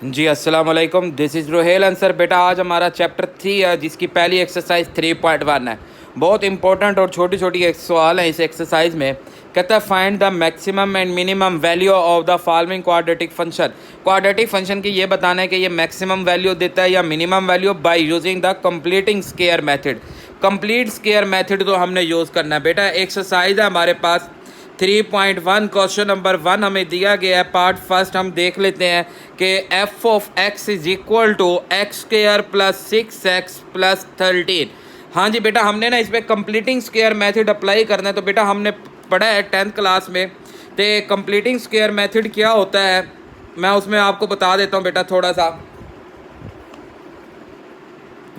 जी अस्सलाम वालेकुम, this is Rohel answer. बेटा आज हमारा चैप्टर 3 है जिसकी पहली एक्सरसाइज 3.1 है। बहुत इंपॉर्टेंट और छोटी छोटी एक सवाल है इस एक्सरसाइज में। कहता है find the maximum and minimum value of the following quadratic function. Quadratic function की ये बताना है कि ये मैक्सिमम वैल्यू देता है या minimum value by using the completing square method. Complete square method तो हमने यूज़ करना है बेटा। एक्सरसाइज है हमारे पास 3.1 क्वेश्चन नंबर 1 हमें दिया गया है। पार्ट फर्स्ट हम देख लेते हैं कि F of x is equal to x square plus 6x plus 13। हाँ जी बेटा, हमने ना इस पर कंप्लीटिंग स्क्वायर मेथड अप्लाई करना है। तो बेटा हमने पढ़ा है 10th क्लास में तो कंप्लीटिंग स्क्वायर मेथड क्या होता है, मैं उसमें आपको बता देता हूँ बेटा थोड़ा सा।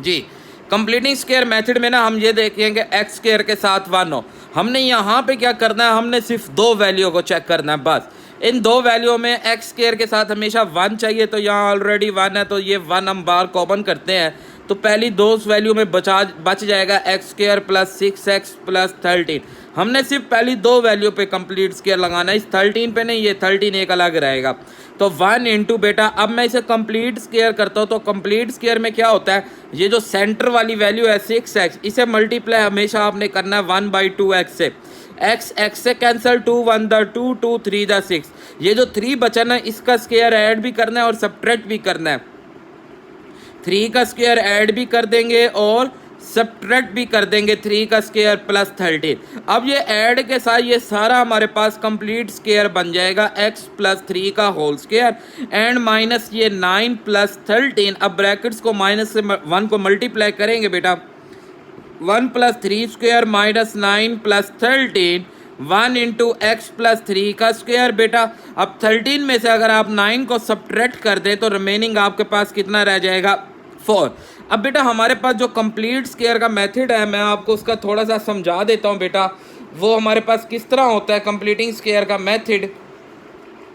जी, कंप्लीटिंग स्क्वायर मेथड में ना हम ये देखेंगे एक्स स्क्वायर के साथ 1 हो। हमने यहाँ पे क्या करना है, हमने सिर्फ दो वैल्यू को चेक करना है बस। इन दो वैल्यू में एक्स स्क्वायर के साथ हमेशा 1 चाहिए, तो यहाँ ऑलरेडी 1 है तो ये 1 हम बार कॉमन करते हैं। तो पहली दो वैल्यू में बच जाएगा x square plus 6x plus 13। हमने सिर्फ पहली दो वैल्यू पे कंप्लीट स्क्वायर लगाना है, इस 13 पे नहीं, ये 13 एक अलग रहेगा। तो 1 इंटू बेटा, अब मैं इसे कंप्लीट स्क्वायर करता हूँ तो कंप्लीट स्क्वायर में क्या होता है, ये जो सेंटर वाली वैल्यू है 6x, इसे मल्टीप्लाई हमेशा आपने करना है 1/2x से। x से कैंसिल, 2 1 द 2 2 3 द 6। ये जो 3 बचा ना, इसका स्क्वायर ऐड भी करना है और सब्ट्रैक्ट भी करना है। 3 का स्क्वायर ऐड भी कर देंगे और सब्ट्रैक्ट भी कर देंगे 3 का स्क्वायर प्लस 13। अब ये ऐड के साथ ये सारा हमारे पास कंप्लीट स्क्वायर बन जाएगा x प्लस 3 का होल स्क्वायर एंड माइनस ये 9 प्लस 13। अब ब्रैकेट्स को माइनस से 1 को मल्टीप्लाई करेंगे बेटा, 1 plus 3 square minus 9 plus 13, 1 into x plus 3 का स्क्वायर बेटा। अब 13 में से अगर आप 9 को सब्ट्रैक्ट कर दें तो रिमेनिंग आपके पास कितना रह जाएगा, 4। अब बेटा हमारे पास जो कंप्लीट स्क्वायर का मेथड है, मैं आपको उसका थोड़ा सा समझा देता हूँ बेटा। वो हमारे पास किस तरह होता है कंप्लीटिंग स्क्वायर का मेथड,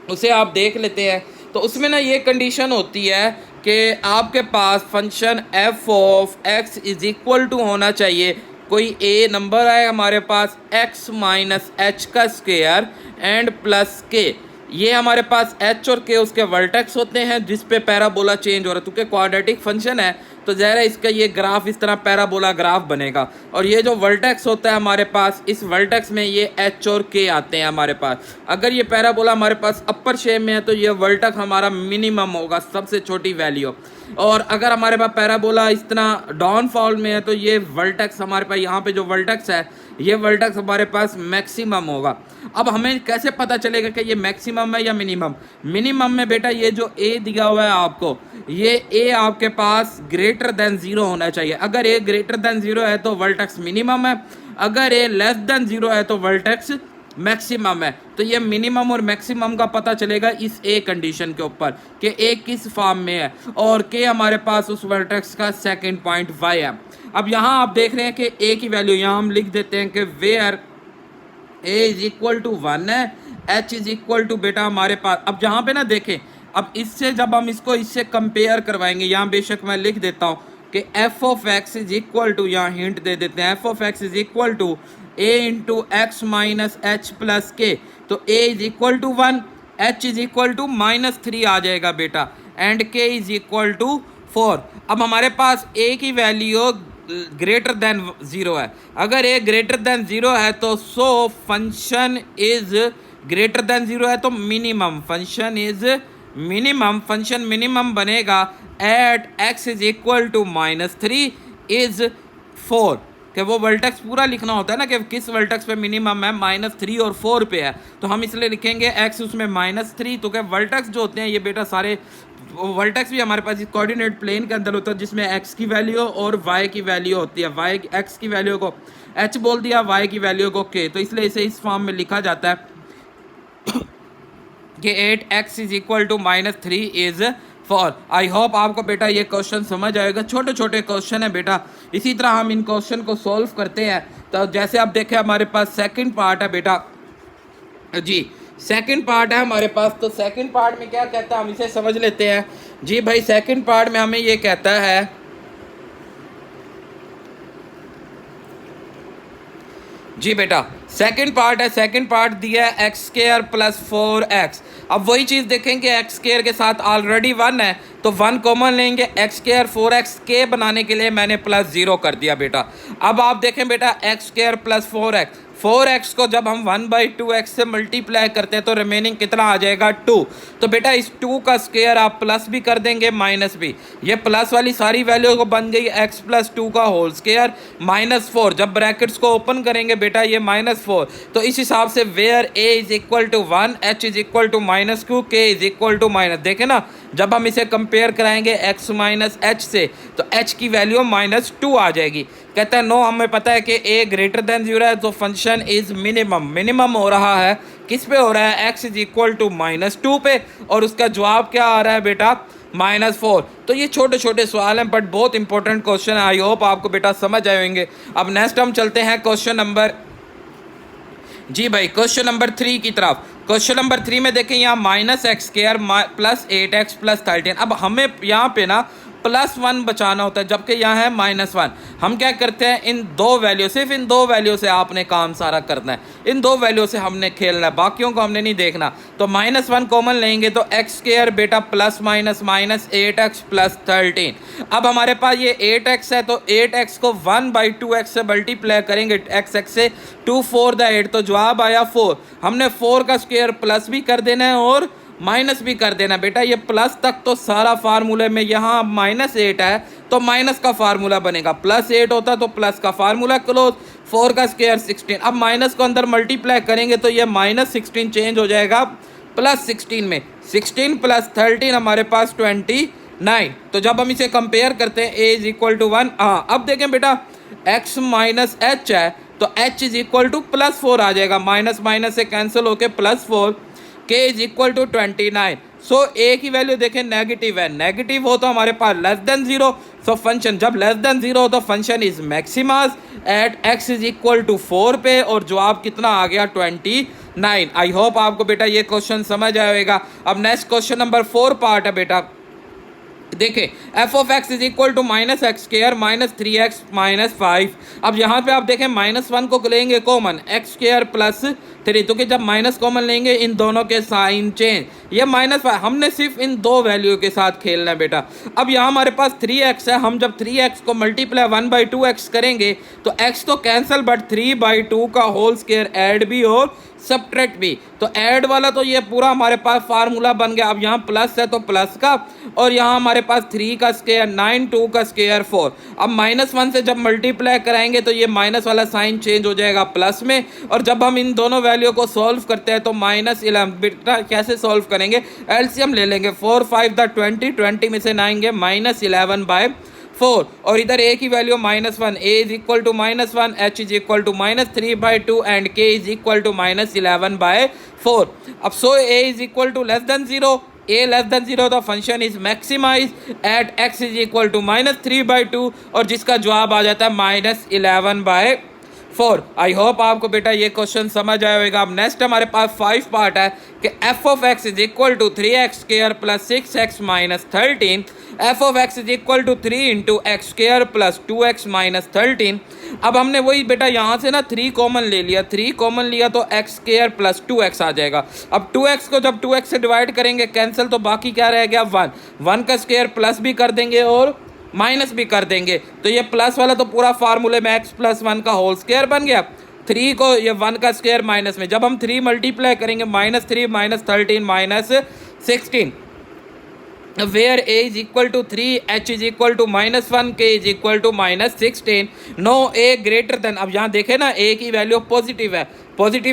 उसे आप देख लेते हैं। तो उसमें ना ये कंडीशन होती है कि आपके पास function f of x is equal to होना चाहिए, कोई ए नंबर आए हमारे पास x माइनस एच का स्क्वायर एंड प्लस के। ये हमारे पास h और k उसके वर्टेक्स होते हैं जिस पे पैराबोला चेंज हो रहा है। क्योंकि क्वाड्रेटिक फंक्शन है तो ज़ाहिर है इसका ये ग्राफ इस तरह पैराबोला ग्राफ बनेगा। और ये जो वर्टेक्स होता है हमारे पास, इस वर्टेक्स में ये h और k आते हैं हमारे पास। अगर ये पैराबोला हमारे पास अपर शेप में है तो ये वर्टेक्स हमारा मिनिमम होगा, सबसे छोटी वैल्यू। और अगर हमारे पास पैराबोला इस तरह डाउनफॉल में है तो ये वर्टेक्स हमारे पास, यहाँ पे जो वर्टेक्स है ये वर्टेक्स हमारे पास मैक्सिमम होगा। अब हमें कैसे पता चलेगा कि ये मैक्सिमम है या मिनिमम? मिनिमम में बेटा ये जो ए दिया हुआ है आपको, ये ए आपके पास ग्रेटर देन 0 होना चाहिए। अगर ए ग्रेटर देन 0 है तो वर्टेक्स मिनिमम है, अगर ए लेस देन 0 है तो वर्टेक्स मैक्सिमम है। तो ये मिनिमम और मैक्सिमम का पता चलेगा इस ए कंडीशन के ऊपर कि ए किस फॉर्म में है और के हमारे पास उस वर्टेक्स का सेकंड पॉइंट y है। अब यहाँ आप देख रहे हैं कि ए की वैल्यू यहाँ हम लिख देते हैं कि where A is equal to 1 है, एच इज इक्वल टू बेटा हमारे पास, अब जहाँ पे ना देखें, अब इससे जब हम इसको इससे कंपेयर करवाएंगे, यहाँ बेशक मैं लिख देता हूँ कि F of x is equal to, यहाँ हिंट दे देते हैं, f of x is equal to a into x minus h plus k. तो a is equal to 1, h is equal to -3 आ जाएगा बेटा एंड के इज इक्वल टू 4। अब हमारे पास ए की वैल्यू ग्रेटर देन 0 है। अगर ए ग्रेटर देन 0 है तो so function is greater than 0 है तो minimum function is minimum, function minimum बनेगा at x is equal to -3 is 4। कि वो वर्टेक्स पूरा लिखना होता है ना कि किस वर्टेक्स पे मिनिमम है, -3 और 4 पे है, तो हम इसलिए लिखेंगे x उसमें -3। तो क्या वर्टेक्स जो होते हैं ये बेटा सारे वर्टेक्स भी हमारे पास इस कोऑर्डिनेट प्लेन के अंदर होता है जिसमें x की वैल्यू और y की वैल्यू होती है। x की वैल्यू को h बोल दिया, y की वैल्यू को k, तो इसलिए इसे इस फॉर्म में लिखा जाता है कि 8x is equal to -3 is 4। I hope आपको बेटा ये क्वेश्चन समझ आएगा। छोटे छोटे क्वेश्चन है बेटा, इसी तरह हम इन क्वेश्चन को सॉल्व करते हैं। तो जैसे आप देखें हमारे पास सेकंड पार्ट है बेटा, जी सेकंड पार्ट है हमारे पास। तो सेकंड पार्ट में क्या कहता है हम इसे समझ लेते हैं। जी भाई सेकंड पार्ट में हमें ये कहता है, जी बेटा, सेकंड पार्ट है, सेकंड पार्ट दिया है एक्स स्क्वायर प्लस 4x। अब वही चीज़ देखेंगे, एक्स स्क्वायर के साथ ऑलरेडी 1 है तो 1 कॉमन लेंगे। एक्स स्क्वायर 4x के बनाने के लिए मैंने +0 कर दिया बेटा। अब आप देखें बेटा, एक्स स्क्वायर प्लस 4x को जब हम 1/2x से मल्टीप्लाई करते हैं तो रिमेनिंग कितना आ जाएगा 2। तो बेटा इस 2 का स्क्वायर आप प्लस भी कर देंगे माइनस भी, ये प्लस वाली सारी वैल्यू को बन गई x + 2 का होल स्क्वायर -4। जब ब्रैकेट्स को ओपन करेंगे बेटा ये -4, तो इस हिसाब से वेयर a = 1, h = -2, k = देखें ना, जब हम इसे कंपेयर कराएंगे x - h से तो h की वैल्यू -2 आ जाएगी। कहता है नो, हमें पता है कि a > 0 है तो फंक्शन इज मिनिमम हो रहा है। किस पे हो रहा है? x = -2 पे, और उसका जवाब क्या आ रहा है बेटा? -4। तो ये छोटे छोटे सवाल हैं बट बहुत इंपॉर्टेंट क्वेश्चन है। आई होप आपको बेटा समझ आएंगे। अब नेक्स्ट हम चलते हैं क्वेश्चन नंबर, जी भाई, क्वेश्चन नंबर 3 की तरफ। क्वेश्चन नंबर 3 में देखें यहाँ -x² + 8x + 13। अब हमें यहाँ पे ना +1 बचाना होता है जबकि यहाँ है -1। हम क्या करते हैं, इन दो वैल्यू, सिर्फ इन दो वैल्यू से आपने काम सारा करना है, इन दो वैल्यू से हमने खेलना है, बाकियों को हमने नहीं देखना। तो -1 कॉमन लेंगे तो x² बेटा +-8x + 13। अब हमारे पास ये 8x है तो 8x को 1/2x से मल्टीप्लाई करेंगे, x से 2 4 द 8, तो जवाब आया 4। हमने 4 का स्क्वायर प्लस भी कर देना है और माइनस भी कर देना बेटा। ये प्लस तक तो सारा फार्मूले में, यहाँ -8 है तो माइनस का फार्मूला बनेगा, +8 होता तो प्लस का फार्मूला क्लोज। 4 का स्क्वायर 16। अब माइनस को अंदर मल्टीप्लाई करेंगे तो ये -16 चेंज हो जाएगा +16 में। 16 + 13 हमारे पास 29। तो जब हम इसे कंपेयर करते हैं a = 1, हाँ अब देखें बेटा x - h है तो h = +4 आ जाएगा, माइनस से कैंसिल होके +4, k = 29। सो a की वैल्यू देखें नेगेटिव है, नेगेटिव हो तो हमारे पास <0। सो फंक्शन जब <0 हो तो function is maximum at x = 4 पे, और जवाब कितना आ गया 29। आई होप आपको बेटा ये क्वेश्चन समझ आएगा। अब नेक्स्ट क्वेश्चन नंबर 4 पार्ट है बेटा। देखिए f(x) = -x² - 3x - 5। अब यहाँ पे आप देखें -1 को लेंगे कॉमन, x² + 3, तो कि जब माइनस कॉमन लेंगे इन दोनों के साइन चेंज, ये -5। हमने सिर्फ इन दो वैल्यू के साथ खेलना है बेटा। अब यहाँ हमारे पास 3x है, हम जब 3x को मल्टीप्लाई 1/2x करेंगे तो x तो कैंसिल, बट 3/2 का होल स्क्वायर ऐड भी और सब्ट्रैक्ट भी। तो ऐड वाला तो ये पूरा हमारे पास फार्मूला बन गया। अब यहाँ प्लस है तो प्लस का, और यहाँ हमारे पास 3 का स्क्वायर 9, 2 का स्क्वायर 4। अब -1 से जब मल्टीप्लाई कराएंगे तो ये माइनस वाला साइन चेंज हो जाएगा प्लस में, और जब हम इन दोनों वैल्यू को सॉल्व करते हैं तो -11। बेटा कैसे सॉल्व करेंगे? एलसीएम ले लेंगे, 4 5 द 20, 20 में से 9 गए -11/4, और इधर a की value -1, a = -1, h = -3/2 and k = -11/4। अब सो a = <0, a <0 तो function is maximise at x = -3/2, और जिसका जवाब आ जाता है -11/4। आई होप आपको बेटा ये क्वेश्चन समझ आया होगा। अब नेक्स्ट हमारे पास 5 पार्ट है कि f(x) = 3x² + 6x - 13। f(x) = 3 × x² + 2x - 13। अब हमने वही बेटा यहाँ से ना 3 कॉमन ले लिया, 3 कॉमन लिया तो x² + 2x आ जाएगा। अब 2x को जब 2x से डिवाइड करेंगे कैंसिल, तो बाकी क्या रह गया 1। 1 का स्क्वायर प्लस भी कर देंगे और माइनस भी कर देंगे, तो ये प्लस वाला तो पूरा फार्मूले में x + 1 का होल स्क्वायर बन गया। 3 को ये 1 का स्क्वायर माइनस में, जब हम 3 मल्टीप्लाई करेंगे -3 - 13 - 16, where a = 3, h = -1, k = -16। No a > अब यहाँ देखे ना a की वैल्यू पॉजिटिव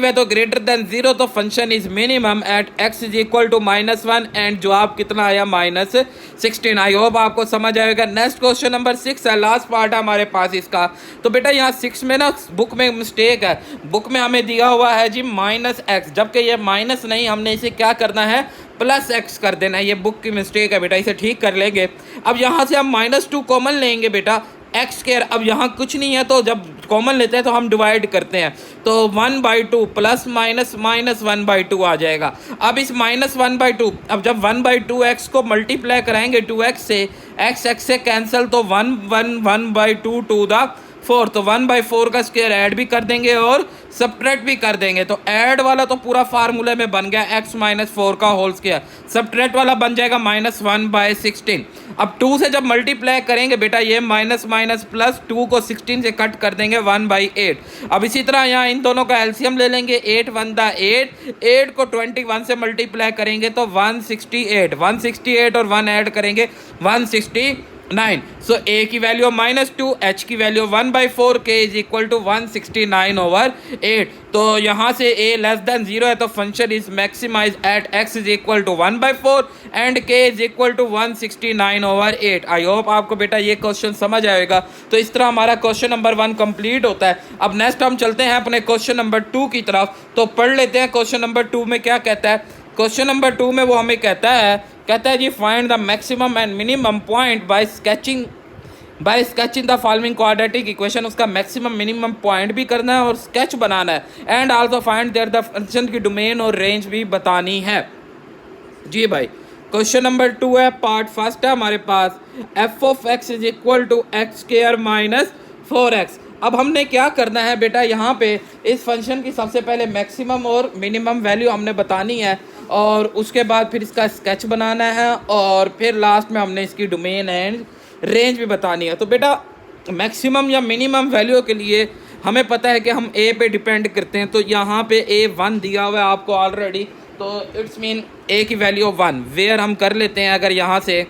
है तो >0, तो function is minimum at x = -1 and जवाब कितना आया -16। आई होप आपको समझ आएगा। नेक्स्ट क्वेश्चन नंबर 6 है, लास्ट पार्ट है हमारे पास इसका। तो बेटा यहाँ 6 में ना बुक में मिस्टेक है, बुक में हमें दिया हुआ है जी -x, जबकि ये माइनस नहीं, हमने इसे क्या करना है +x कर देना है। ये बुक की मिस्टेक है बेटा, इसे ठीक कर लेंगे। अब यहाँ से हम -2 कॉमन लेंगे बेटा, x²। अब यहाँ कुछ नहीं है तो जब कॉमन लेते हैं तो हम डिवाइड करते हैं, तो 1/2 + -1/2 आ जाएगा। अब इस -1/2, अब जब 1/2x को मल्टीप्लाई कराएंगे 2x से, x से कैंसिल, तो 1 1 1/2 2 द 4, तो 1/4 का स्क्वायर ऐड भी कर देंगे और सब्ट्रैक्ट भी कर देंगे। तो ऐड वाला तो पूरा फार्मूले में बन गया x - 4 का होल स्क्वायर, सब्ट्रैक्ट वाला बन जाएगा -1/16। अब 2 से जब मल्टीप्लाई करेंगे बेटा ये माइनस माइनस प्लस 2 को 16 से कट कर देंगे 1/8। अब इसी तरह यहाँ इन दोनों का एलसीएम ले लेंगे, 8 1 दा 8 को 21 से मल्टीप्लाई करेंगे तो 168 और 1 ऐड करेंगे 169। सो a की वैल्यू -2, h की value 1/4, k is equal to 169/8। तो यहाँ से a लेस देन 0 है तो function is maximise at x is equal to 1/4 and k is equal to 169/8। I hope आपको बेटा ये क्वेश्चन समझ आएगा। तो इस तरह हमारा क्वेश्चन नंबर 1 कंप्लीट होता है। अब नेक्स्ट हम चलते हैं अपने क्वेश्चन नंबर 2 की तरफ। तो पढ़ लेते हैं क्वेश्चन नंबर 2 में क्या कहता है। क्वेश्चन नंबर 2 में वो हमें कहता है जी find the maximum and minimum point by sketching the following quadratic equation. उसका मैक्सिमम मिनिमम पॉइंट भी करना है और स्केच बनाना है and also find there the function की डोमेन और रेंज भी बतानी है। जी भाई, क्वेश्चन नंबर 2 है, पार्ट फर्स्ट है हमारे पास, f of x is equal to x square minus 4x। अब हमने क्या करना है बेटा, यहाँ पे इस फंक्शन की सबसे पहले मैक्सिमम और मिनिमम वैल्यू हमने बतानी है और उसके बाद फिर इसका स्केच बनाना है और फिर लास्ट में हमने इसकी डोमेन एंड रेंज भी बतानी है। तो बेटा मैक्सिमम या मिनिमम वैल्यू के लिए हमें पता है कि हम a पे डिपेंड करते हैं। तो यहाँ पे a 1 दिया हुआ है आपको ऑलरेडी, तो इट्स मीन a की वैल्यू 1 वेयर हम कर लेते हैं। अगर यहाँ से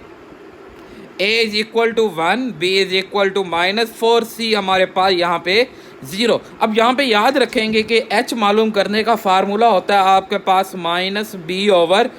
a is equal to 1, b is equal to -4, c हमारे पास यहाँ पे 0। अब यहाँ पे याद रखेंगे कि h मालूम करने का फार्मूला होता है आपके पास -b/2a,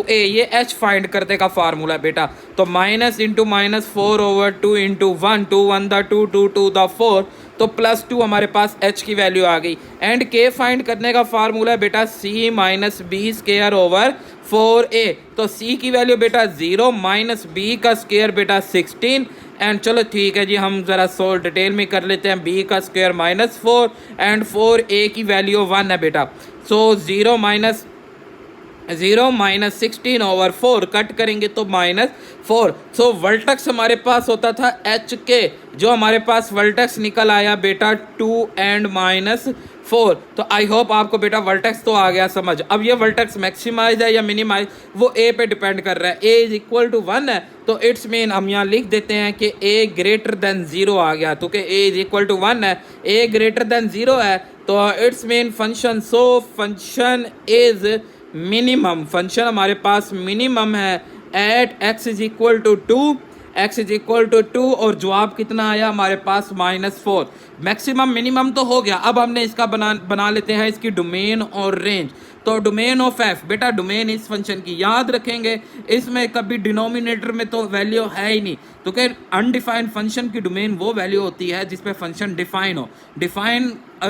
ये h फाइंड करने का फार्मूला है बेटा। तो माइनस इंटू -4/2 इंटू 1, 2 1 दा 2, 2 2 दा 4, तो +2 हमारे पास h की वैल्यू आ गई। एंड k फाइंड करने का फार्मूला है बेटा c - b²/4a। तो c की वैल्यू बेटा 0 माइनस b का स्क्वायर बेटा 16। एंड चलो ठीक है जी, हम ज़रा सो डिटेल में कर लेते हैं। b का स्क्वायर -4 एंड 4a की वैल्यू 1 है बेटा। सो 0 माइनस 16/4 कट करेंगे तो -4। सो वर्टेक्स हमारे पास होता था HK, जो हमारे पास वर्टेक्स निकल आया बेटा 2 एंड -4। तो आई होप आपको बेटा वर्टेक्स तो आ गया समझ। अब ये वर्टेक्स मैक्सिमाइज है या मिनिमाइज वो a पे डिपेंड कर रहा है। a इज इक्वल टू 1 है तो इट्स मीन हम यहाँ लिख देते हैं कि a ग्रेटर देन 0 आ गया, तो कि a इज इक्वल टू 1 है, a ग्रेटर देन 0 है तो it's mean function, so function is minimum, function हमारे पास मिनिमम है at x is equal to 2, x is equal to 2 और जवाब कितना आया हमारे पास -4। मैक्सिमम मिनिमम तो हो गया। अब हमने इसका बना लेते हैं इसकी डोमेन और रेंज। तो डोमेन ऑफ f बेटा, डोमेन इस फंक्शन की याद रखेंगे, इसमें कभी डिनोमिनेटर में तो वैल्यू है ही नहीं। तो क्या अनडिफाइंड फंक्शन की डोमेन वो वैल्यू होती है जिसपे फंक्शन डिफाइन हो।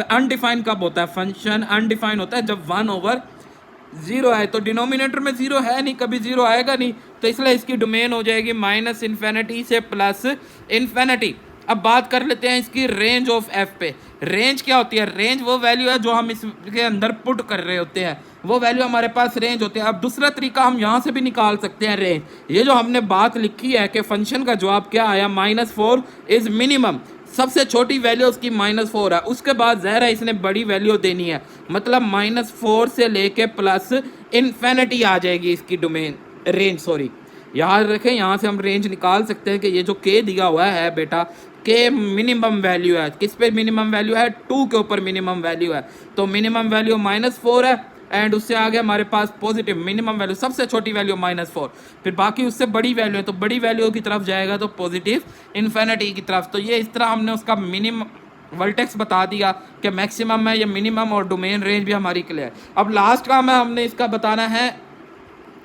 अनडिफाइन कब होता है, फंक्शन अनडिफाइन होता है जब 1/0 है। तो डिनोमिनेटर में 0 है नहीं, कभी 0 आएगा नहीं, तो इसलिए इसकी डोमेन हो जाएगी -∞ से +∞। अब बात कर लेते हैं इसकी रेंज ऑफ f पे। रेंज क्या होती है, रेंज वो वैल्यू है जो हम इसके अंदर पुट कर रहे होते हैं, वो वैल्यू हमारे पास रेंज होती है। अब दूसरा तरीका हम यहाँ से भी निकाल सकते हैं रेंज। ये जो हमने बात लिखी है कि फंक्शन का जवाब क्या आया, -4 इज मिनिमम, सबसे छोटी वैल्यू उसकी -4 है, उसके बाद ज़ाहिर है इसने बड़ी वैल्यू देनी है, मतलब -4 से लेके +∞ आ जाएगी इसकी डोमेन रेंज। सॉरी, याद रखें यहाँ से हम रेंज निकाल सकते हैं कि ये जो k दिया हुआ है बेटा, k मिनिमम वैल्यू है। किस पे मिनिमम वैल्यू है, 2 के ऊपर मिनिमम वैल्यू है। तो मिनिमम वैल्यू -4 है एंड उससे आगे हमारे पास पॉजिटिव मिनिमम वैल्यू, सबसे छोटी वैल्यू -4, फिर बाकी उससे बड़ी वैल्यू है तो बड़ी वैल्यू की तरफ जाएगा तो +∞ की तरफ। तो ये इस तरह हमने उसका मिनिमम वर्टेक्स बता दिया कि मैक्सिमम है या मिनिमम, और डोमेन रेंज भी हमारी क्लियर। अब लास्ट काम है हमने इसका बताना है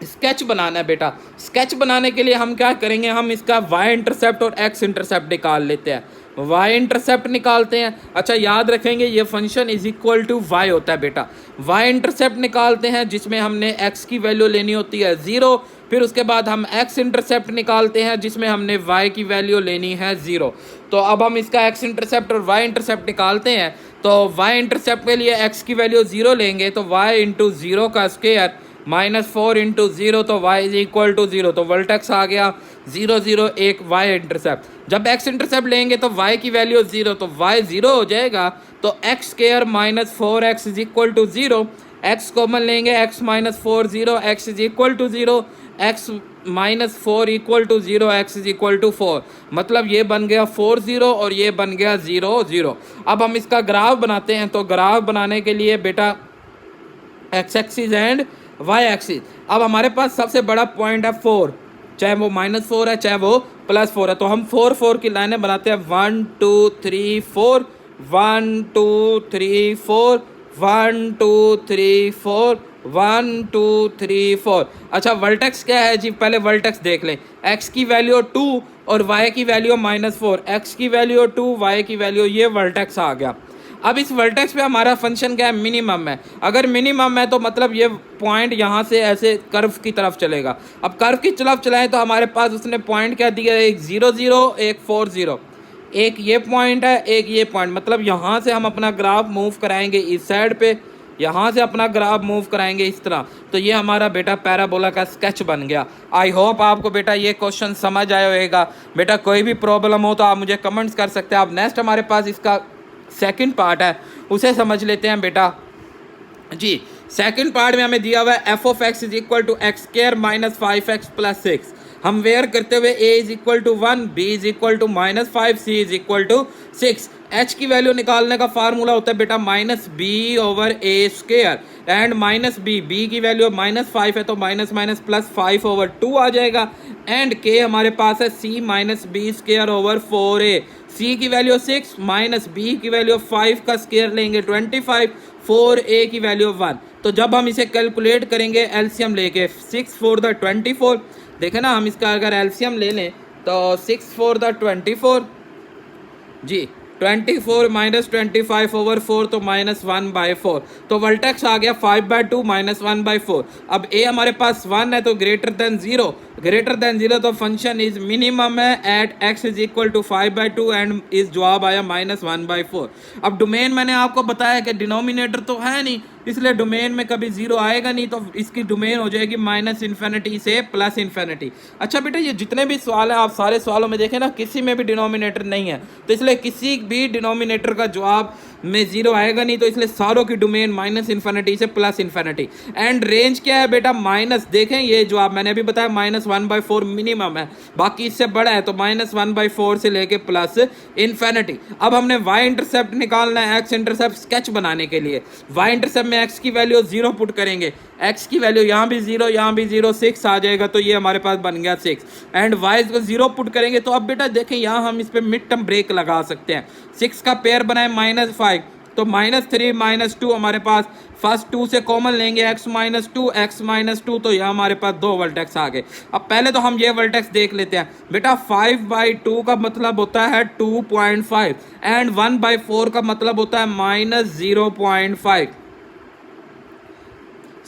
स्केच बनाना है बेटा। स्केच बनाने के लिए हम क्या करेंगे, हम इसका y इंटरसेप्ट और x इंटरसेप्ट निकाल लेते हैं। y इंटरसेप्ट निकालते हैं। अच्छा याद रखेंगे ये function is equal to y होता है बेटा। y इंटरसेप्ट निकालते हैं जिसमें हमने x की वैल्यू लेनी होती है 0, फिर उसके बाद हम x इंटरसेप्ट निकालते हैं जिसमें हमने y की वैल्यू लेनी है 0। तो अब हम इसका x इंटरसेप्ट और y इंटरसेप्ट निकालते हैं। तो y इंटरसेप्ट के लिए x की वैल्यू 0 लेंगे तो y इंटू 0 का स्क्वायर -4 इंटू 0 तो y इज इक्वल टू 0, तो वर्टेक्स आ गया 0 0 1 y इंटरसेप्ट। जब x इंटरसेप्ट लेंगे तो y की वैल्यू 0, तो y 0 हो जाएगा, तो x square minus 4x is equal to 0, x common लेंगे x minus 4 0, x is equal to 0, x minus 4 equal to 0, x is equal to 4, मतलब ये बन गया 4 0 और ये बन गया 0 0। अब हम इसका ग्राफ बनाते हैं, तो ग्राफ बनाने के लिए बेटा x axis and y axis, अब हमारे पास सबसे बड़ा पॉइंट है 4, चाहे वो -4 है चाहे वो +4 है, तो हम 4 4 की लाइनें बनाते हैं 1 2 3 4 1 2 3 4 1 2 3 4 1 2 3 4। अच्छा वर्टेक्स क्या है जी, पहले वर्टेक्स देख लें। x की वैल्यू 2 और y की वैल्यू -4, x की वैल्यू 2 y की वैल्यू, ये वर्टेक्स आ गया। अब इस वर्टेक्स पे हमारा फंक्शन क्या है, मिनिमम है। अगर मिनिमम है तो मतलब ये पॉइंट यहाँ से ऐसे कर्व की तरफ चलेगा। अब कर्व की तरफ चलाएं तो हमारे पास उसने पॉइंट क्या दिया है, एक 0 0 एक 4 0, एक ये पॉइंट है एक ये पॉइंट, मतलब यहाँ से हम अपना ग्राफ मूव कराएंगे इस साइड पे, यहाँ से अपना ग्राफ मूव कराएंगे इस तरह, तो ये हमारा बेटा पैराबोला का स्केच बन गया। आई होप आपको बेटा ये क्वेश्चन समझ आया होगा। बेटा कोई भी प्रॉब्लम हो तो आप मुझे कमेंट्स कर सकते हैं। अब नेक्स्ट हमारे पास इसका सेकंड पार्ट है, उसे समझ लेते हैं बेटा जी। सेकंड पार्ट में हमें दिया हुआ है f of x is equal to x square minus 5x plus 6। हम वेयर करते हुए a is equal to 1, b is equal to -5, c is equal to 6। h की वैल्यू निकालने का फार्मूला होता है बेटा -b over a square and -b की वैल्यू -5 है तो माइनस माइनस प्लस 5 ओवर 2 आ जाएगा, एंड k हमारे पास है c minus B square over 4a। c की वैल्यू 6 माइनस b की वैल्यू 5 का स्क्वायर लेंगे 25, 4a की वैल्यू 1। तो जब हम इसे कैलकुलेट करेंगे एलसीएम लेके 6 4 द 24, देखें ना, हम इसका अगर एलसीएम ले लें तो 6 4 द 24 जी, 24 माइनस 25 ओवर 4 तो -1/4, तो वर्टेक्स आ गया 5/2 -1/4। अब a हमारे पास 1 है तो ग्रेटर देन 0, ग्रेटर देन 0 तो फंक्शन इज मिनिमम है at x is equal to 5/2 and इस जवाब आया -1/4। अब डोमेन मैंने आपको बताया कि डिनोमिनेटर तो है नहीं, इसलिए डोमेन में कभी 0 आएगा नहीं, तो इसकी डोमेन हो जाएगी -इन्फिनिटी से +इन्फिनिटी। अच्छा बेटा ये जितने भी सवाल हैं आप सारे सवालों में देखें ना, किसी में भी डिनोमिनेटर नहीं है, तो इसलिए किसी भी डिनोमिनेटर का जवाब में 0 आएगा नहीं, तो इसलिए सारों की डोमेन -इन्फिनिटी से +इन्फिनिटी। एंड रेंज क्या है बेटा माइनस, देखें ये जवाब मैंने अभी बताया -1/4 मिनिमम है, बाकी इससे बड़ा है तो -1/4 से लेके +इन्फिनिटी। अब हमने y इंटरसेप्ट निकालना है, x इंटरसेप्ट स्केच बनाने के लिए y इंटरसेप्ट में x की वैल्यू 0 पुट करेंगे, x की वैल्यू यहाँ भी 0 यहाँ भी 0, 6 आ जाएगा, तो ये हमारे पास बन गया 6। एंड y को 0 पुट करेंगे तो अब बेटा देखें यहाँ हम इस पर मिड टर्म ब्रेक लगा सकते हैं। 6 का पेयर बनाए -5 तो -3 -2 हमारे पास, फर्स्ट 2 से कॉमन लेंगे x -2 तो यहाँ हमारे पास 2 वर्टेक्स आ गए। अब पहले तो हम ये वर्टेक्स देख लेते हैं बेटा, 5/2 का मतलब होता है 2.5 एंड 1/4 का मतलब होता है -0.5,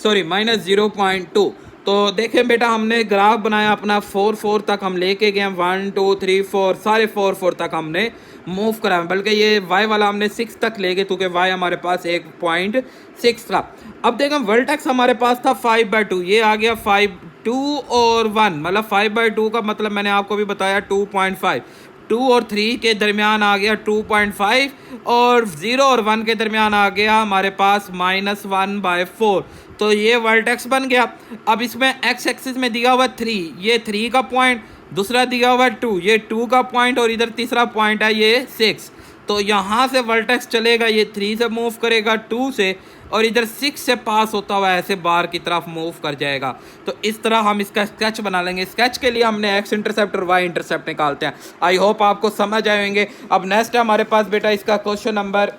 सॉरी -0.2। तो देखें बेटा हमने ग्राफ बनाया अपना 4 4 तक हम लेके गए, 1 2 3 4 सारे 4 4 तक हमने मूव कराया, बल्कि ये y वाला हमने 6 तक ले गए क्योंकि y हमारे पास 1.6 था। अब देखें वर्टेक्स हमारे पास था 5/2, ये आ गया 5 2 और 1, मतलब 5/2 का मतलब मैंने आपको भी बताया 2.5, 2 और 3 के दरमियान आ गया 2.5 और 0 और 1 के दरमियान आ गया हमारे पास -1/4, तो ये वर्टेक्स बन गया। अब इसमें x एक्सिस में दिया हुआ 3, ये 3 का पॉइंट, दूसरा दिया हुआ 2, ये 2 का पॉइंट और इधर तीसरा पॉइंट है ये 6, तो यहाँ से वर्टेक्स चलेगा, ये 3 से मूव करेगा 2 से और इधर 6 से पास होता हुआ ऐसे बार की तरफ मूव कर जाएगा। तो इस तरह हम इसका स्केच बना लेंगे। स्केच के लिए हमने x इंटरसेप्ट और y इंटरसेप्ट निकालते हैं। आई होप आपको समझ आएंगे। अब नेक्स्ट है हमारे पास बेटा इसका क्वेश्चन नंबर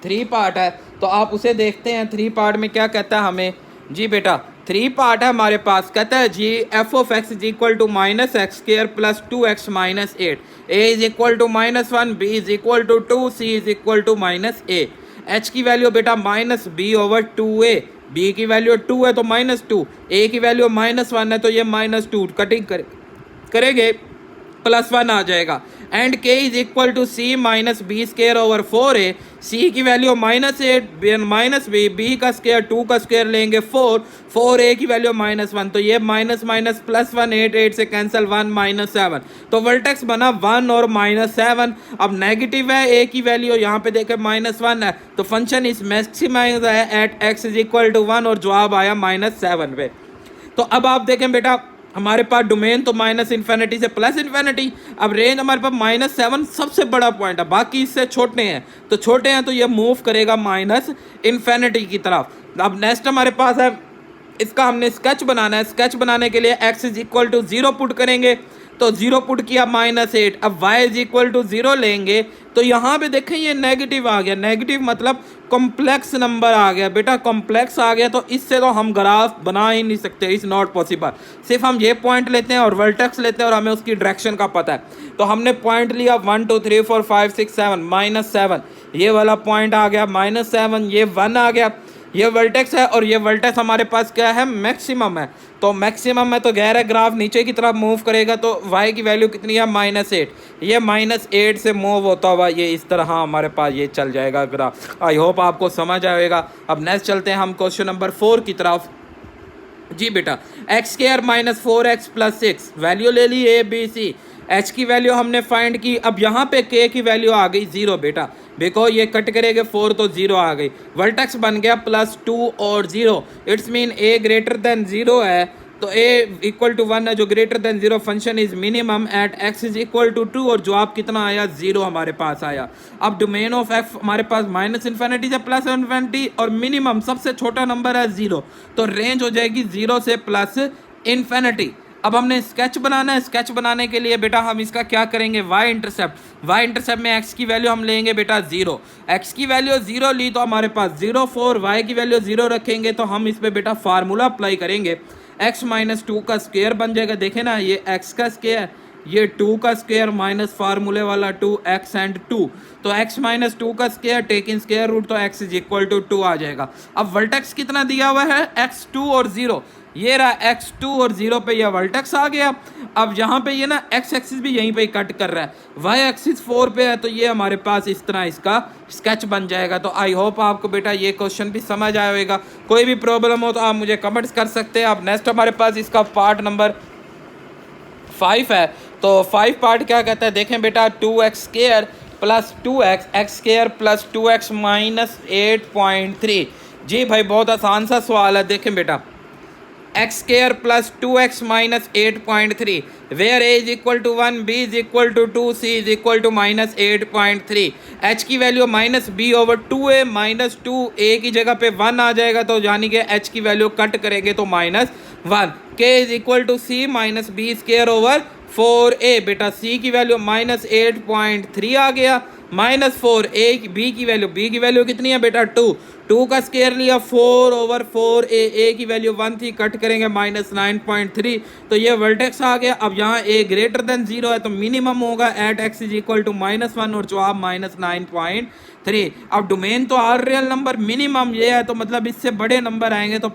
3 पार्ट है, तो आप उसे देखते हैं। 3 पार्ट में क्या कहता है हमें जी बेटा, 3 पार्ट है हमारे पास, कहता है जी f of x is equal to -x² plus 2x minus 8, a is equal to -1, b is equal to 2, c is equal to -a। h की वैल्यू बेटा -b ओवर 2a, b की वैल्यू 2 है तो -2, a की value -1 है तो ये -2, cutting करेंगे +1 आ जाएगा। And k is equal to c minus b square over 4a। c की वैल्यू -8 माइनस बी, बी का स्क्र 2 का स्क्र लेंगे 4, 4a की वैल्यू -1, तो ये माइनस माइनस +1, 8 8 से कैंसिल 1 -7, तो वर्टेक्स बना 1 और -7। अब नेगेटिव है a की वैल्यू, यहाँ पे देखें -1 है, तो फंक्शन इस मैक्सिमाइज है at x is equal to 1 और जवाब आया -7 पे। तो अब आप देखें बेटा हमारे पास डोमेन तो -इन्फिनिटी से +इन्फिनिटी, अब रेंज हमारे पास -7 सबसे बड़ा पॉइंट है, बाकी इससे छोटे हैं, तो छोटे हैं तो ये मूव करेगा -इन्फिनिटी की तरफ। अब नेक्स्ट हमारे पास है, इसका हमने स्केच बनाना है। स्केच बनाने के लिए x is equal to 0 put करेंगे, तो 0 पुट किया -8। अब y इज इक्वल टू 0 लेंगे, तो यहाँ पे देखें ये नेगेटिव आ गया, नेगेटिव मतलब कॉम्प्लेक्स नंबर आ गया बेटा, कॉम्प्लेक्स आ गया, तो इससे तो हम ग्राफ बना ही नहीं सकते, इट्स नॉट पॉसिबल। सिर्फ हम ये पॉइंट लेते हैं और वर्टेक्स लेते हैं और हमें उसकी डायरेक्शन का पता है, तो हमने पॉइंट लिया 1 2 3 4 5 6 7 -7, ये वाला पॉइंट आ गया -7, ये 1 आ गया, ये वर्टेक्स है और ये वर्टेक्स हमारे पास क्या है, मैक्सिमम है, तो मैक्सिमम है तो गहरा ग्राफ नीचे की तरफ मूव करेगा, तो y की वैल्यू कितनी है -8, ये -8 से मूव होता हुआ ये इस तरह हमारे पास ये चल जाएगा ग्राफ। आई होप आपको समझ आएगा। अब नेक्स्ट चलते हैं हम क्वेश्चन नंबर 4 की तरफ। जी बेटा x² - 4x + 6 वैल्यू ले ली a b c, h की वैल्यू हमने फाइंड की। अब यहाँ पे k की वैल्यू आ गई 0 बेटा, देखो ये कट करेंगे 4 तो 0 आ गई, वर्टेक्स बन गया +2 और 0, it's mean a greater than 0 है, तो a इक्वल टू 1 है जो greater than 0, function is minimum at x is equal to 2 और जवाब कितना आया 0 हमारे पास आया। अब डोमेन ऑफ f हमारे पास -इन्फिनिटी से +इन्फिनिटी और मिनिमम सबसे छोटा नंबर है 0, तो रेंज हो जाएगी 0 से +इन्फिनिटी। अब हमने स्केच बनाना है, स्केच बनाने के लिए बेटा हम इसका क्या करेंगे, y इंटरसेप्ट में x की वैल्यू हम लेंगे बेटा 0, x की वैल्यू 0 ली तो हमारे पास 0 4, y की वैल्यू 0 रखेंगे तो हम इस पे बेटा फार्मूला अप्लाई करेंगे, x - 2 का स्क्वायर बन जाएगा, देखे ना ये x का स्क्वायर, ये 2 का स्क्वायर माइनस फार्मूले वाला 2x एंड 2, तो x - 2 का square take in square root, तो x इज इक्वल टू 2 आ जाएगा। अब वर्टेक्स कितना दिया हुआ है, x 2 और 0, ये रहा x 2 और 0 पे यह वर्टेक्स आ गया। अब यहाँ पे ये ना x एक्सिस भी यहीं पे कट कर रहा है, y एक्सिस 4 पे है, तो ये हमारे पास इस तरह इसका स्केच बन जाएगा। तो आई होप आपको बेटा ये क्वेश्चन भी समझ आया होगा, कोई भी प्रॉब्लम हो तो आप मुझे कमेंट्स कर सकते हैं। अब नेक्स्ट हमारे पास इसका पार्ट नंबर 5 है, तो 5 पार्ट क्या कहता है, देखें बेटा 2x² + 2x, x² + 2x - 8.3। जी भाई बहुत आसान सा सवाल है, देखें बेटा x² + 2x - 8.3, where a is equal to 1, b is equal to 2, c is equal to -8.3, h की वैल्यू -b/2a -2a की जगह पे 1 आ जाएगा, तो यानी कि h की वैल्यू कट करेंगे तो -1, k is equal to c - b²/4a, बेटा c की वैल्यू -8.3 आ गया, -4 b की वैल्यू कितनी है बेटा 2 का स्क्वायर लिया 4/4a, a की वैल्यू 1 थी, कट करेंगे -9.3, तो ये वर्टेक्स आ गया। अब यहाँ a ग्रेटर देन 0 है तो मिनिमम होगा at x is equal to -1 और जवाब -9.3। अब डोमेन तो आर रियल नंबर, मिनिमम ये है तो मतलब इससे बड़े नंबर आएंगे तो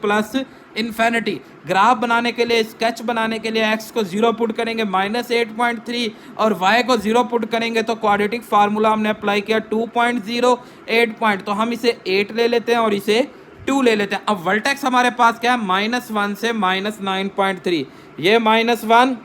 +इन्फिनिटी। ग्राफ बनाने के लिए, स्केच बनाने के लिए x को 0 पुट करेंगे -8.3 और y को 0 पुट करेंगे तो क्वाड्रेटिक फार्मूला हमने अप्लाई किया 2.08 तो हम इसे 8 ले लेते हैं और इसे 2 ले लेते हैं। अब वर्टेक्स हमारे पास क्या है, -1 से -9.3, ये -1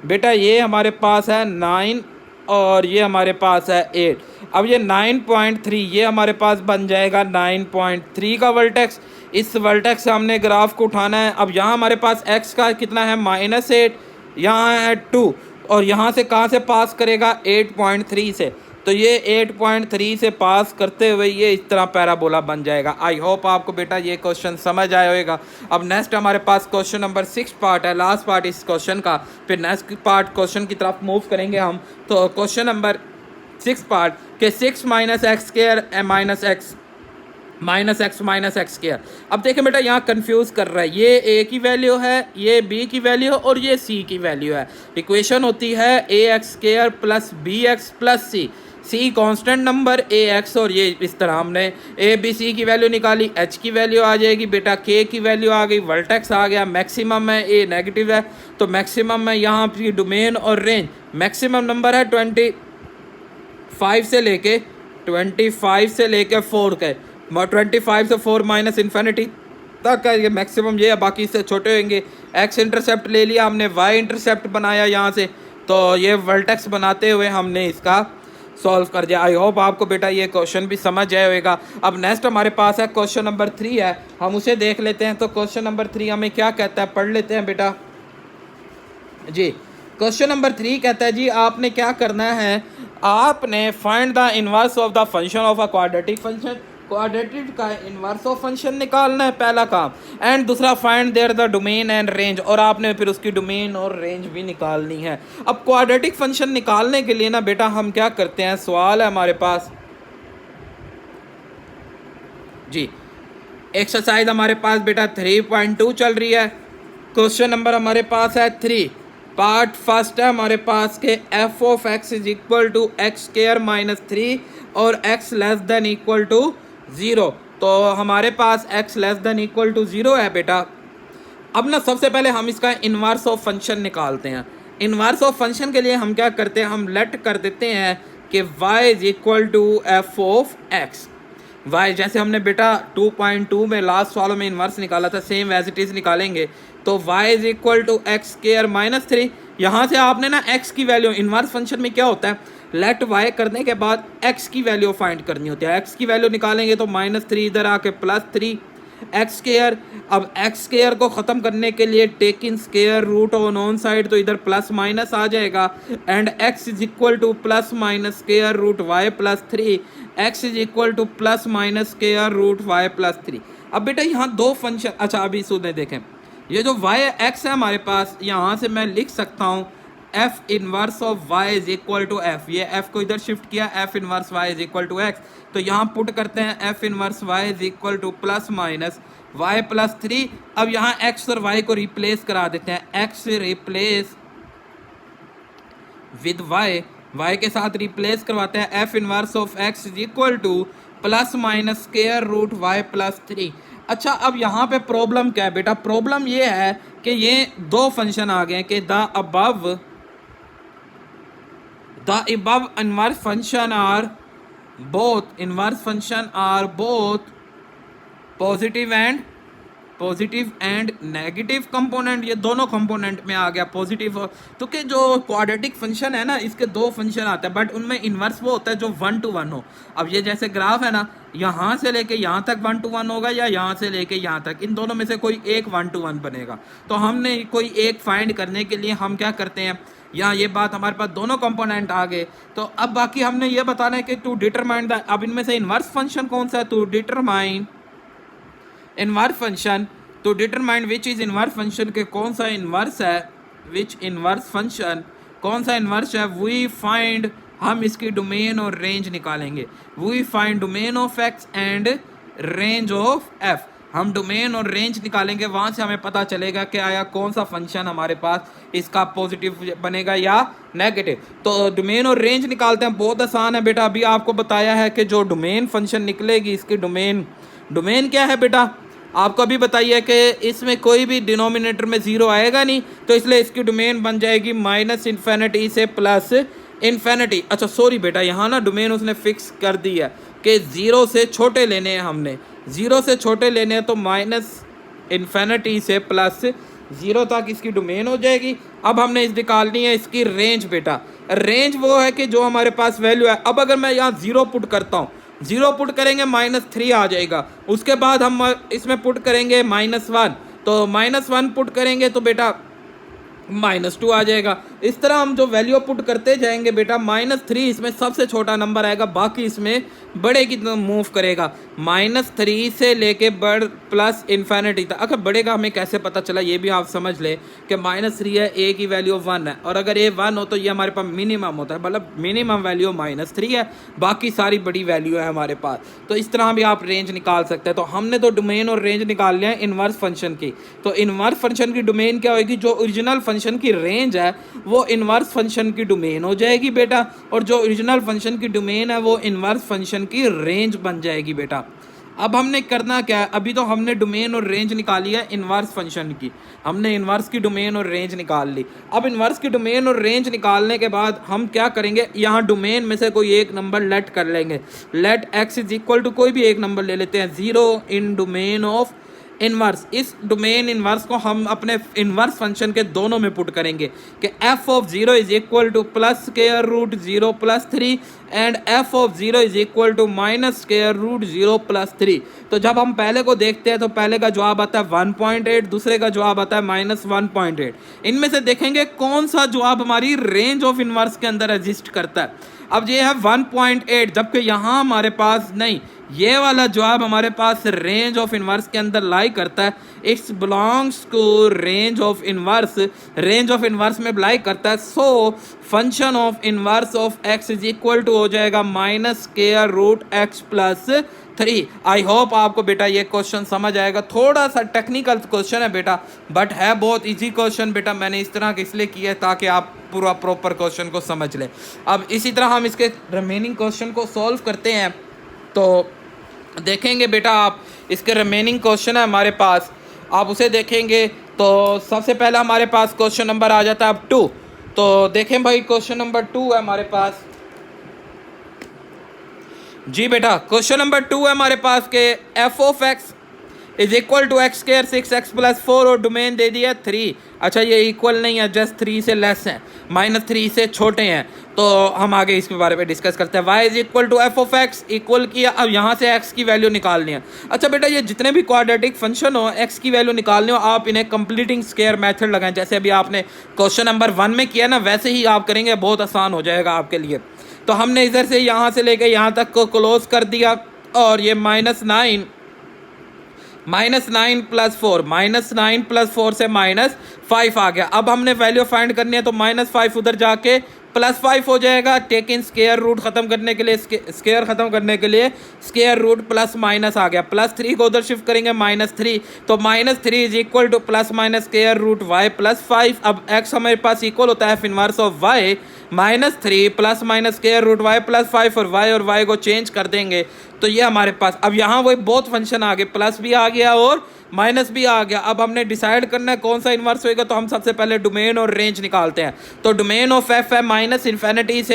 बेटा ये हमारे पास है 9 और ये हमारे पास है 8। अब ये 9.3 ये हमारे पास बन जाएगा 9.3 का वर्टेक्स। इस वर्टेक्स से हमने ग्राफ को उठाना है। अब यहाँ हमारे पास x का कितना है -8, यहाँ है 2 और यहाँ से कहाँ से पास करेगा 8.3 से, तो ये 8.3 से पास करते हुए ये इस तरह पैराबोला बन जाएगा। आई होप आपको बेटा ये क्वेश्चन समझ आया होगा। अब नेक्स्ट हमारे पास क्वेश्चन नंबर 6 पार्ट है, लास्ट पार्ट इस क्वेश्चन का, फिर नेक्स्ट पार्ट क्वेश्चन की तरफ मूव करेंगे हम। तो क्वेश्चन नंबर 6 पार्ट के 6 - x² -x -x²। अब देखिए बेटा यहाँ कंफ्यूज कर रहा है, ये a की वैल्यू है, ये b की वैल्यू है और ये c की वैल्यू है। इक्वेशन होती है ax² + bx + c, c constant number ax और ये इस तरह हमने a b c की वैल्यू निकाली, h की वैल्यू आ जाएगी बेटा, k की वैल्यू आ गई, वर्टेक्स आ गया, मैक्सिमम है, a नेगेटिव है तो मैक्सिमम है, यहाँ की डोमेन और रेंज मैक्सिमम नंबर है 25 से लेके 4 के 25 से 4 माइनस इन्फिनिटी तक है ये मैक्सिमम, ये है, बाकी इससे छोटे होंगे। एक्स इंटरसेप्ट ले लिया हमने, वाई इंटरसेप्ट बनाया यहाँ से, तो ये वर्टेक्स बनाते हुए हमने इसका सॉल्व कर दिया। आई होप आपको बेटा ये क्वेश्चन भी समझ आया होगा। अब नेक्स्ट हमारे पास है क्वेश्चन नंबर 3 है, हम उसे देख लेते हैं। तो क्वेश्चन नंबर 3 हमें क्या कहता है, पढ़ लेते हैं बेटा जी। क्वेश्चन नंबर 3 कहता है जी आपने क्या करना है, आपने find the inverse of the function of a quadratic function, quadratic का इनवर्स ऑफ फंक्शन निकालना है पहला काम, एंड दूसरा find there the domain and range, और आपने फिर उसकी डोमेन और रेंज भी निकालनी है। अब क्वाड्रेटिक फंक्शन निकालने के लिए ना बेटा हम क्या करते हैं, सवाल है हमारे पास जी, एक्सरसाइज हमारे पास बेटा 3.2 चल रही है। क्वेश्चन नंबर हमारे पास है 3, पार्ट फर्स्ट है हमारे पास के f of x is equal to x square minus 3 और x less than equal to 0। तो हमारे पास x less than equal to 0 है बेटा। अब ना सबसे पहले हम इसका इन्वर्स ऑफ फंक्शन निकालते हैं। इन्वर्स ऑफ फंक्शन के लिए हम क्या करते हैं, हम लेट कर देते हैं कि y is equal to f of x। y जैसे हमने बेटा 2.2 में लास्ट वालों में इन्वर्स निकाला था, सेम एज इट इज़ निकालेंगे। तो y is equal to x square minus 3। यहाँ से आपने ना x की वैल्यू, इन्वर्स फंक्शन में क्या होता है, लेट y करने के बाद x की वैल्यू फाइंड करनी होती है। x की वैल्यू निकालेंगे तो -3 इधर आके +3 एक्स स्क्वायर। अब एक्स स्क्वायर को ख़त्म करने के लिए take in square root on on side, तो इधर प्लस माइनस आ जाएगा, and x is equal to plus minus square root y plus 3, x is equal to plus minus square root y plus 3। अब बेटा यहाँ दो फंक्शन, अच्छा अभी सुने देखें, ये जो y x है हमारे पास, यहाँ से मैं लिख सकता हूँ f inverse of y is equal to f, ये f को इधर शिफ्ट किया, f inverse y is equal to x। तो यहाँ पुट करते हैं f inverse y is equal to plus minus y plus 3। अब यहाँ x और y को रिप्लेस करा देते हैं, x रिप्लेस विद y के साथ रिप्लेस करवाते हैं, f inverse of x is equal to plus minus square root y plus 3। अच्छा अब यहाँ पे प्रॉब्लम क्या है बेटा, प्रॉब्लम ये है कि ये दो फंक्शन आ गए कि the above inverse function are both positive and negative component, ये दोनों कंपोनेंट में आ गया पॉजिटिव। तो कि जो क्वाड्रेटिक फंक्शन है ना, इसके दो फंक्शन आते हैं, बट उनमें इन्वर्स वो होता है जो 1 to 1 हो। अब ये जैसे ग्राफ है ना, यहाँ से लेके यहाँ तक 1 to 1 होगा, या यहाँ से लेके यहाँ तक, इन दोनों में से कोई एक 1 to 1 बनेगा। तो हमने कोई एक फाइंड करने के लिए हम क्या करते हैं, यहाँ ये बात हमारे पास दोनों कंपोनेंट आ गए। तो अब बाकी हमने ये बताना है कि टू डिटरमाइन द, अब इनमें से इन्वर्स फंक्शन कौन सा है, to determine inverse function, to determine which is inverse function के कौन सा इनवर्स है, विच इनवर्स फंक्शन कौन सा इनवर्स है, वी फाइंड, हम इसकी डोमेन और रेंज निकालेंगे। We find domain of x and range of f, हम डोमेन और रेंज निकालेंगे, वहाँ से हमें पता चलेगा कि आया कौन सा फंक्शन हमारे पास इसका पॉजिटिव बनेगा या नेगेटिव। तो डोमेन और रेंज निकालते हैं, बहुत आसान है बेटा। अभी आपको बताया है कि जो डोमेन फंक्शन निकलेगी, इसकी डोमेन क्या है बेटा, आपको अभी बताइए कि इसमें कोई भी डिनोमिनेटर में 0 आएगा नहीं, तो इसलिए इसकी डोमेन बन जाएगी -इन्फिनिटी से प्लस इन्फिनिटी। अच्छा सॉरी बेटा, यहाँ ना डोमेन उसने फिक्स कर दी है कि 0 से छोटे लेने हैं, हमने 0 से छोटे लेने हैं, तो -इन्फिनिटी से प्लस 0 तक इसकी डोमेन हो जाएगी। अब हमने इस निकालनी है इसकी रेंज बेटा। रेंज वो है कि जो हमारे पास वैल्यू है, अब अगर मैं यहाँ 0 पुट करता हूँ, 0 पुट करेंगे -3 आ जाएगा, उसके बाद हम इसमें पुट करेंगे -1, तो -1 पुट करेंगे तो बेटा -2 आ जाएगा। इस तरह हम जो वैल्यू पुट करते जाएंगे बेटा, -3 इसमें सबसे छोटा नंबर आएगा, बाकी इसमें बड़े की मूव करेगा, -3 से लेके प्लस इन्फिनिटी तक। अगर बड़े का हमें कैसे पता चला, ये भी आप समझ ले कि -3 है, a की वैल्यू 1 है, और अगर a 1 हो तो ये हमारे पास मिनिमम होता है, मतलब मिनिमम वैल्यू -3 है, बाकी सारी बड़ी वैल्यू है हमारे पास। तो इस तरह भी आप रेंज निकाल सकते हैं। तो हमने तो डोमेन और रेंज निकाल लिया है इन्वर्स फंक्शन की। तो इन्वर्स फंक्शन की डोमेन क्या होगी, जो ओरिजिनल फंक्शन की रेंज है वो इन्वर्स फंक्शन की डोमेन हो जाएगी बेटा, और जो ओरिजिनल फंक्शन की डोमेन है वो इन्वर्स फंक्शन की रेंज बन जाएगी बेटा। अब हमने करना क्या है, अभी तो हमने डोमेन और रेंज निकाली है इन्वर्स फंक्शन की, हमने इन्वर्स की डोमेन और रेंज निकाल ली। अब इन्वर्स की डोमेन और रेंज निकालने के बाद हम क्या करेंगे, यहाँ डोमेन में से कोई एक नंबर लेट कर लेंगे। Let x is equal to कोई भी एक नंबर ले लेते हैं, 0 इन डोमेन ऑफ इनवर्स। इस डोमेन इनवर्स को हम अपने इनवर्स फंक्शन के दोनों में पुट करेंगे कि F of 0 is equal to plus square root 0 plus 3 and f of 0 is equal to minus square root 0 plus 3। तो जब हम पहले को देखते हैं तो पहले का जवाब आता है 1.8, दूसरे का जवाब आता है -1.8। इनमें से देखेंगे कौन सा जवाब हमारी रेंज ऑफ इनवर्स के अंदर एग्जिस्ट करता है। अब ये है 1.8, जबकि यहाँ हमारे पास नहीं, ये वाला जवाब हमारे पास रेंज ऑफ इनवर्स के अंदर लाई करता है। It's belongs to range of inverse, range of inverse में लाई करता है। So function of inverse of x is equal to हो जाएगा minus square root x plus 3। I hope आपको बेटा ये क्वेश्चन समझ आएगा। थोड़ा सा टेक्निकल क्वेश्चन है बेटा, बट है बहुत इजी क्वेश्चन बेटा। मैंने इस तरह इसलिए किया है ताकि आप पूरा प्रॉपर क्वेश्चन को समझ लें। अब इसी तरह हम इसके रिमेनिंग क्वेश्चन को सॉल्व करते हैं। तो देखेंगे बेटा, आप इसके रिमेनिंग क्वेश्चन है हमारे पास, आप उसे देखेंगे तो सबसे पहले हमारे पास क्वेश्चन नंबर आ जाता है अब 2। तो देखें भाई, क्वेश्चन नंबर 2 है हमारे पास। जी बेटा, क्वेश्चन नंबर 2 है हमारे पास के f of x is equal to x square 6x plus 4 और डोमेन दे दिया 3। अच्छा, ये इक्वल नहीं है, जस्ट 3 से लेस है, -3 से छोटे हैं। तो हम आगे इसके बारे में डिस्कस करते हैं। y is equal to f of x equal किया, अब यहाँ से x की वैल्यू निकालनी है। अच्छा बेटा, ये जितने भी क्वाड्रेटिक फंक्शन हो, x की वैल्यू निकालनी हो, आप इन्हें कंप्लीटिंग स्क्वायर मेथड लगाएं। जैसे अभी आपने क्वेश्चन नंबर 1 में किया ना, वैसे ही आप करेंगे, बहुत आसान हो जाएगा आपके लिए। तो हमने इधर से यहाँ से लेके यहाँ तक को क्लोज कर दिया, और ये -9 प्लस 4, -9 प्लस 4 से -5 आ गया। अब हमने वैल्यू फाइंड करनी है, तो -5 उधर जाके +5 हो जाएगा। टेक इन स्क्वायर रूट खत्म करने के लिए, स्क्वायर खत्म करने के लिए स्क्वायर रूट प्लस माइनस आ गया। +3 को उधर शिफ्ट करेंगे -3, तो -3 is equal to plus minus square root y plus 5। अब x हमारे पास इक्वल होता है f inverse of y, -3 plus minus square root y plus 5, और y को चेंज कर देंगे तो ये हमारे पास, अब यहाँ वही बहुत फंक्शन आ गए, प्लस भी आ गया और माइनस भी आ गया। अब हमने डिसाइड करना है कौन सा इन्वर्स होएगा, तो हम सबसे पहले डोमेन और रेंज निकालते हैं। तो डोमेन ऑफ एफ है -∞ से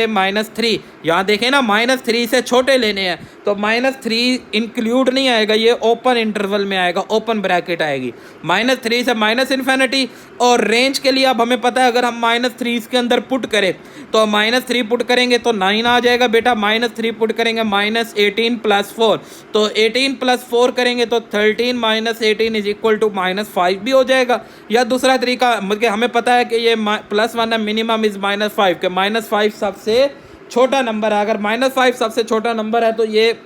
-3। यहाँ देखें ना, -3 से छोटे लेने हैं, तो -3 इंक्लूड नहीं आएगा, ये ओपन इंटरवल में आएगा, ओपन ब्रैकेट आएगी। -3 से -∞, और रेंज के लिए अब हमें पता है, अगर हम -3 इसके अंदर पुट करें तो -3 पुट करेंगे तो 9 आ जाएगा बेटा, -3 पुट करेंगे -18 प्लस 4, तो 18 प्लस 4 करेंगे तो 13 -18 इज इक्वल टू -5 भी हो जाएगा। या दूसरा तरीका, मतलब हमें पता है कि ये +1 है, मिनिमम इज -5, के -5 सबसे छोटा नंबर है। अगर -5 सबसे छोटा नंबर है तो ये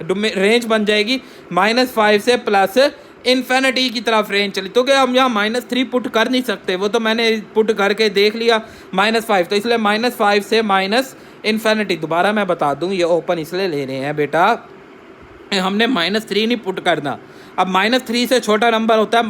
रेंज बन जाएगी -5 से प्लस इन्फिनिटी की तरफ रेंज चली। तो क्या हम यहाँ -3 पुट कर नहीं सकते, वो तो मैंने पुट करके देख लिया -5, तो इसलिए -5 से इन्फिनिटी। दोबारा मैं बता दूँ, ये ओपन इसलिए ले रहे हैं बेटा, हमने -3 नहीं पुट करना। अब -3 से छोटा नंबर होता है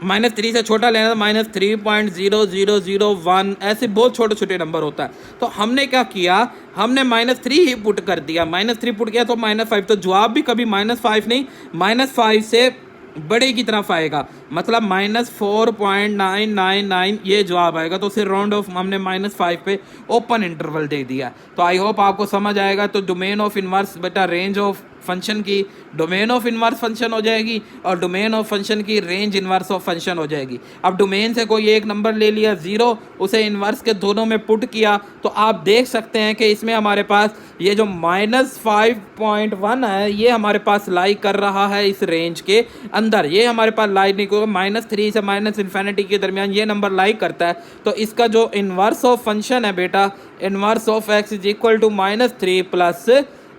-3 से छोटा लेना, -3.0001, ऐसे बहुत छोटे छोटे नंबर होता है। तो हमने क्या किया, हमने -3 ही पुट कर दिया, -3 पुट किया तो -5, तो जवाब भी कभी -5 नहीं, -5 से बड़े की तरफ आएगा, मतलब -4.999 ये जवाब आएगा। तो फिर राउंड ऑफ हमने -5 पे ओपन इंटरवल दे दिया। तो आई होप आपको समझ आएगा। तो डोमेन ऑफ इनवर्स बेटा रेंज ऑफ फंक्शन की डोमेन ऑफ इनवर्स फंक्शन हो जाएगी, और डोमेन ऑफ फंक्शन की रेंज इनवर्स ऑफ फंक्शन हो जाएगी। अब डोमेन से कोई एक नंबर ले लिया 0, उसे इनवर्स के दोनों में पुट किया, तो आप देख सकते हैं कि इसमें हमारे पास ये जो -5.1 है, ये हमारे पास लाई कर रहा है इस रेंज के अंदर। ये हमारे पास लाई नहीं को -3 से -इन्फिनिटी के दरमियान ये नंबर लाई करता है। तो इसका जो इनवर्स ऑफ फंक्शन है बेटा, inverse of x is equal to -3 plus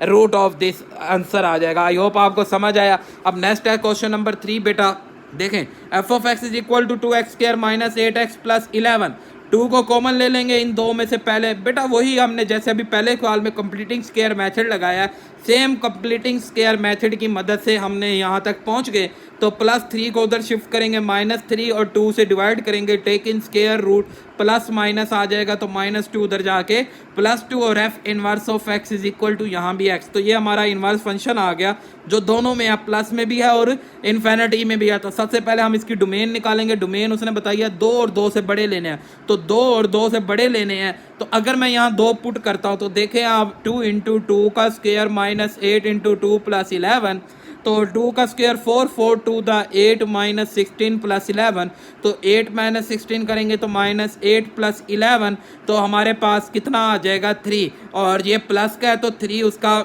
root of this, answer आ जाएगा। आई होप आपको समझ आया। अब नेक्स्ट है क्वेश्चन नंबर 3 बेटा, देखें f of x is equal to 2x² -8x plus 11। 2 को कॉमन ले लेंगे इन दो में से पहले। बेटा वही हमने जैसे अभी पहले सवाल में कंप्लीटिंग स्क्वायर मेथड लगाया, सेम कंप्लीटिंग स्क्वायर मेथड की मदद से हमने यहाँ तक पहुँच गए। तो +3 को उधर शिफ्ट करेंगे, -3 और 2 से डिवाइड करेंगे, take in square root, plus minus आ जाएगा तो -2 उधर जाके +2 और f inverse of x is equal to यहाँ भी x। तो ये हमारा इनवर्स फंक्शन आ गया जो दोनों में है, प्लस में भी है और इन्फिनिटी में भी है। तो सबसे पहले हम इसकी डोमेन निकालेंगे। डोमेन उसने बताइए 2 और 2 से बड़े लेने हैं, तो 2 और 2 से बड़े लेने हैं। तो अगर मैं यहाँ 2 पुट करता हूँ तो देखें आप 2 × 2 का स्क्वायर -8 × 2 + 11, तो 2 का स्क्वायर 4, 4 2 द 8 -16 + 11, तो 8 - 16 करेंगे तो -8 + 11, तो हमारे पास कितना आ जाएगा 3। और ये प्लस का है तो 3 उसका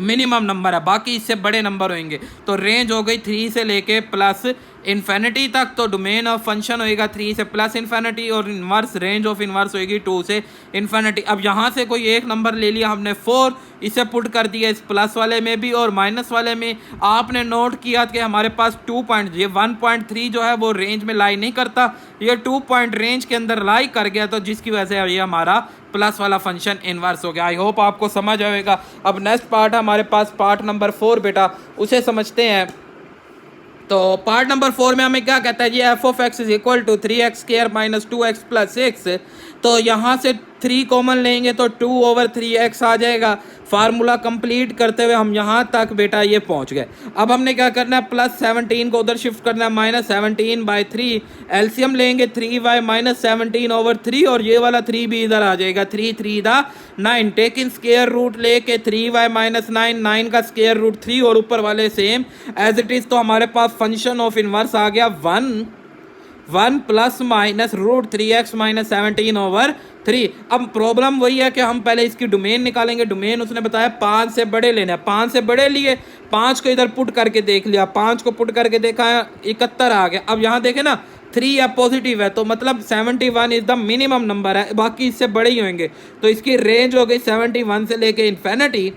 मिनिमम नंबर है, बाकी इससे बड़े नंबर होंगे। तो रेंज हो गई 3 से लेके प्लस इन्फिनिटी तक। तो डोमेन ऑफ फंक्शन होएगा 3 से प्लस इन्फिनिटी और इन्वर्स रेंज ऑफ इन्वर्स होएगी 2 से इन्फिनिटी। अब यहाँ से कोई एक नंबर ले लिया हमने 4, इसे पुट कर दिया इस प्लस वाले में भी और माइनस वाले में। आपने नोट किया कि हमारे पास 2 पॉइंट, ये 1.3 जो है वो रेंज में लाई नहीं करता, ये 2 पॉइंट रेंज के अंदर लाई कर गया, तो जिसकी वजह से ये हमारा प्लस वाला फंक्शन इन्वर्स हो गया। आई होप आपको समझ आएगा। अब नेक्स्ट पार्ट है हमारे पास पार्ट नंबर 4 बेटा, उसे समझते हैं। तो पार्ट नंबर 4 में हमें क्या कहता है जी, f(x) is equal to 3x² - 2x + 6। तो यहाँ से 3 कॉमन लेंगे तो 2/3x आ जाएगा। फार्मूला कंप्लीट करते हुए हम यहाँ तक बेटा ये पहुँच गए। अब हमने क्या करना है, +17 को उधर शिफ्ट करना है, -17/3, एलसीएम लेंगे 3y - 17/3 और ये वाला 3 भी इधर आ जाएगा, 3 3 दा 9, टेक इन स्क्वायर रूट लेके 3y - 9, 9 का स्क्वायर रूट 3 और ऊपर वाले सेम एज इट इज़। तो हमारे पास फंक्शन ऑफ इनवर्स आ गया 1 ± √3x - 17/3। अब प्रॉब्लम वही है कि हम पहले इसकी डोमेन निकालेंगे। डोमेन उसने बताया 5 से बड़े लेने हैं, 5 से बड़े लिए, 5 को इधर पुट करके देख लिया, 5 को पुट करके देखा 71 आ गया। अब यहाँ देखें ना 3 या पॉजिटिव है तो मतलब 71 इज द मिनिमम नंबर है, बाकी इससे बड़े ही होंगे। तो इसकी रेंज हो गई 71 से लेके इन्फिनिटी।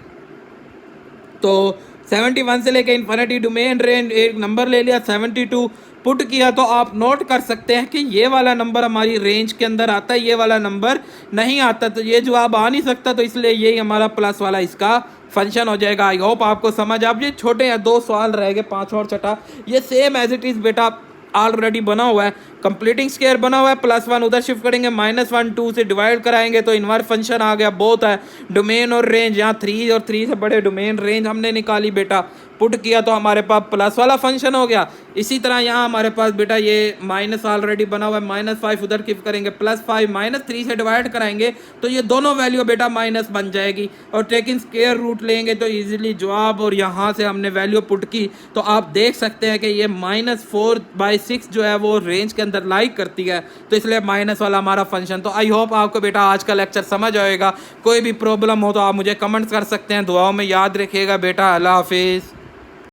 तो 71 से लेके इन्फिनिटी डोमेन रेंज, एक नंबर ले लिया 72 पुट किया। तो आप नोट कर सकते हैं कि ये वाला नंबर हमारी रेंज के अंदर आता है, ये वाला नंबर नहीं आता, तो ये जवाब आ नहीं सकता। तो इसलिए यही हमारा प्लस वाला इसका फंक्शन हो जाएगा। आई होप आपको समझ। आप ये छोटे हैं, 2 सवाल रह गए, 5 और छठा, ये सेम एज इट इज़ बेटा ऑलरेडी बना हुआ है, कंप्लीटिंग स्क्वायर बना हुआ है, +1 उधर शिफ्ट करेंगे, -1 2 से डिवाइड कराएंगे तो इनवर्स फंक्शन आ गया। बहुत है डोमेन और रेंज, यहाँ 3 और 3 से बड़े डोमेन रेंज हमने निकाली बेटा, पुट किया तो हमारे पास प्लस वाला फंक्शन हो गया। इसी तरह यहाँ हमारे पास बेटा ये माइनस ऑलरेडी बना हुआ है, -5 उधर शिफ्ट करेंगे, +5 -3 से डिवाइड कराएंगे तो ये दोनों वैल्यू बेटा माइनस बन जाएगी और टेकिंग स्क्वायर रूट लेंगे तो इजीली जवाब, और यहाँ से हमने वैल्यू पुट की तो आप देख सकते हैं कि ये -4/6 जो है वो रेंज के अंदर लाइक करती है, तो इसलिए माइनस वाला हमारा फंक्शन। तो आई होप आपको बेटा आज का लेक्चर समझ आएगा। कोई भी प्रॉब्लम हो तो आप मुझे कमेंट्स कर सकते हैं। दुआओं में याद रखिएगा बेटा। अल्लाह हाफिज़।